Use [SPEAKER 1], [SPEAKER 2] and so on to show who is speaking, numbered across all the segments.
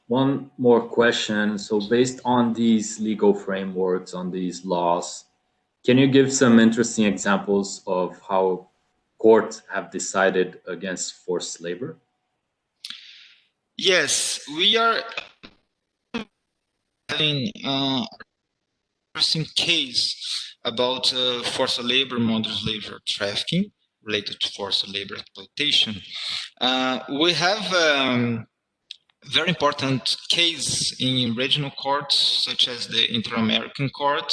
[SPEAKER 1] One more question. So, based on these legal frameworks, on these laws, can you give some interesting examples of how courts have decided against forced labor?
[SPEAKER 2] Yes, we are having interesting case about forced labor, modern slavery, or trafficking related to forced labor exploitation. We have very important case in regional courts, such as the Inter-American Court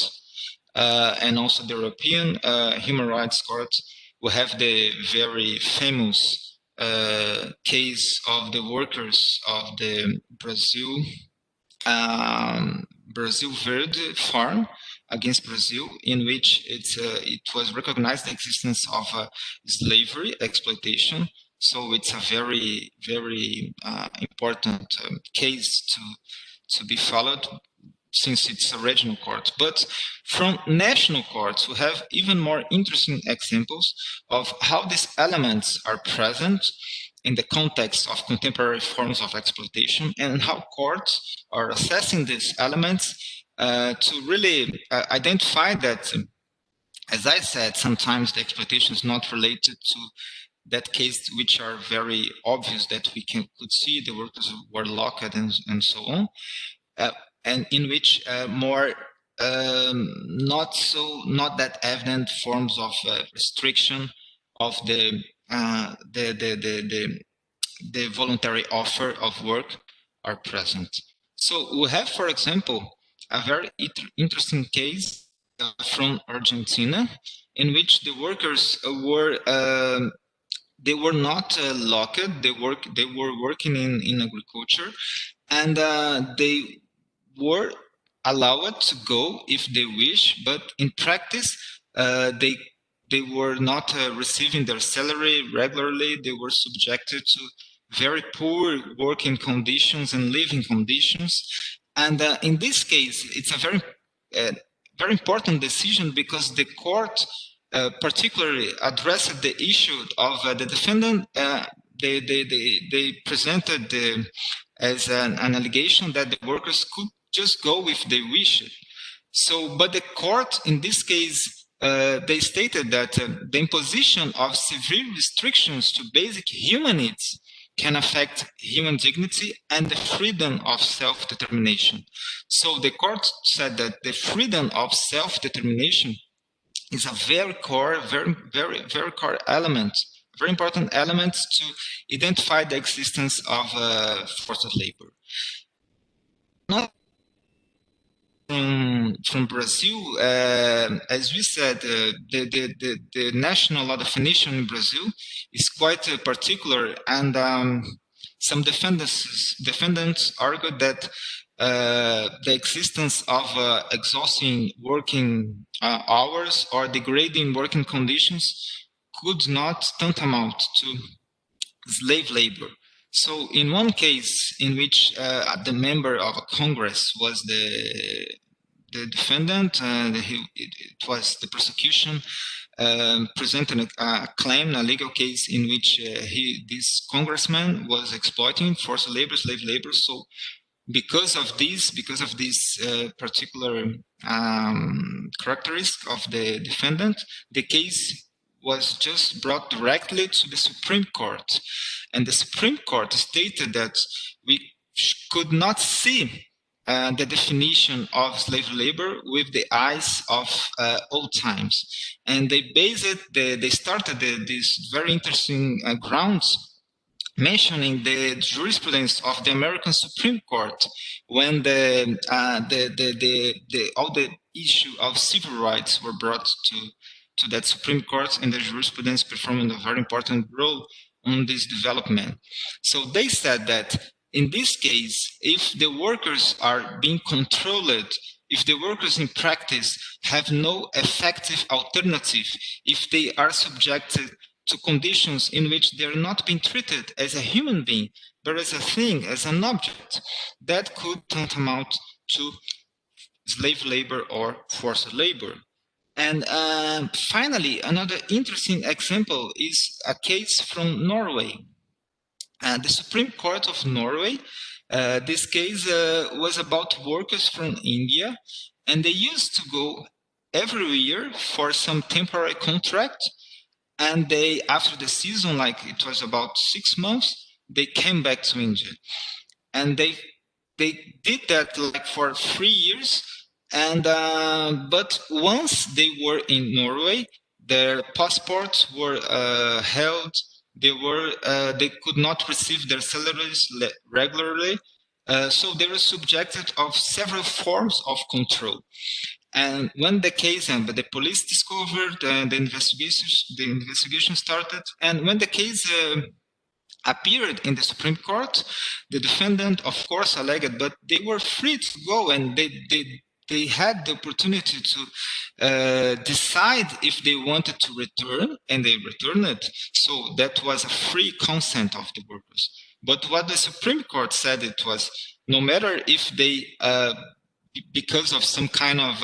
[SPEAKER 2] and also the European Human Rights Court. We have the very famous case of the workers of the Brazil Verde farm against Brazil, in which it was recognized the existence of slavery exploitation. So it's a very, very important case to be followed, since it's a regional court. But from national courts, we have even more interesting examples of how these elements are present in the context of contemporary forms of exploitation, and how courts are assessing these elements to really identify that, as I said, sometimes the exploitation is not related to that case, which are very obvious, that we could see the workers were locked and so on, and in which more not that evident forms of restriction of the voluntary offer of work are present. So we have, for example, a very interesting case from Argentina, in which the workers were they were not locked. They were working in agriculture, and they were allowed to go if they wish, but in practice, they were not receiving their salary regularly. They were subjected to very poor working conditions and living conditions. And in this case, it's a very important decision, because the court particularly addressed the issue of the defendant. They presented as an allegation that the workers could just go if they wish. So, but the court in this case, they stated that the imposition of severe restrictions to basic human needs can affect human dignity and the freedom of self-determination. So the court said that the freedom of self-determination is a very core element, very important element to identify the existence of forced labor. Not from Brazil, as we said, the national law definition in Brazil is quite particular, and some defendants argued that the existence of exhausting working hours or degrading working conditions could not tantamount to slave labor. So in one case in which the member of a Congress was the defendant, it was the prosecution presented a claim, a legal case in which this congressman was exploiting forced labor, slave labor. So because of this particular characteristic of the defendant, the case was just brought directly to the Supreme Court. And the Supreme Court stated that we could not see the definition of slave labor with the eyes of old times. And they started this very interesting grounds, mentioning the jurisprudence of the American Supreme Court, when all the issue of civil rights were brought to that Supreme Court, and the jurisprudence performing a very important role on this development. So they said that in this case, if the workers are being controlled, if the workers in practice have no effective alternative, if they are subjected to conditions in which they're not being treated as a human being, but as a thing, as an object, that could tantamount to slave labor or forced labor. And finally, another interesting example is a case from Norway. The Supreme Court of Norway This case was about workers from India, and they used to go every year for some temporary contract, and they, after the season, like it was about 6 months, they came back to India, and they did that like for 3 years. And but once they were in Norway, their passports were held. They could not receive their salaries regularly, so they were subjected of several forms of control. And when the case ended, the police discovered, the investigation started, and when the case appeared in the Supreme Court, the defendant, of course, alleged, but they were free to go, and they had the opportunity to decide if they wanted to return, and they returned it. So that was a free consent of the workers. But what the Supreme Court said, it was no matter if they, because of some kind of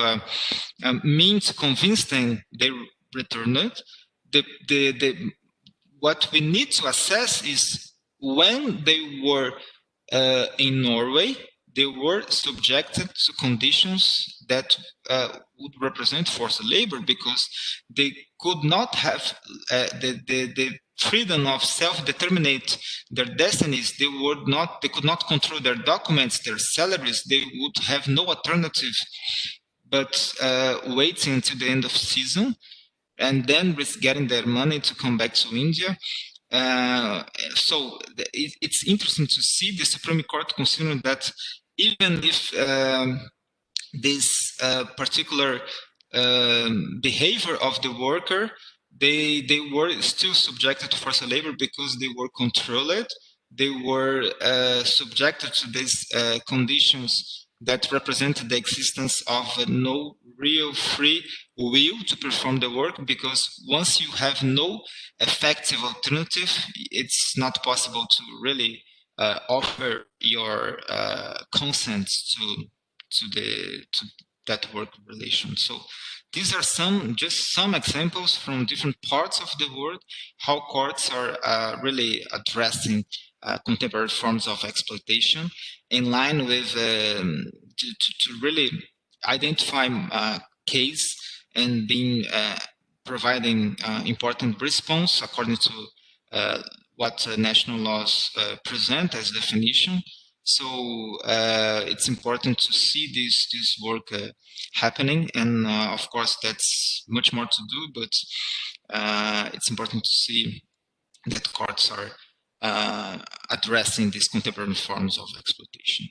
[SPEAKER 2] means to convince them, they returned it. What we need to assess is when they were in Norway, they were subjected to conditions that would represent forced labor, because they could not have the freedom of self-determinate their destinies. They could not control their documents, their salaries. They would have no alternative but waiting until the end of season, and then getting their money to come back to India. So it's interesting to see the Supreme Court considering that even if this particular behavior of the worker, they were still subjected to forced labor because they were controlled. They were subjected to these conditions that represented the existence of no real free will to perform the work, because once you have no effective alternative, it's not possible to really offer your consent to that work relation. So these are just some examples from different parts of the world, how courts are really addressing contemporary forms of exploitation in line with to really identify case and being providing important response according to what national laws present as definition. So it's important to see this work happening, and of course that's much more to do, but it's important to see that courts are addressing these contemporary forms of exploitation.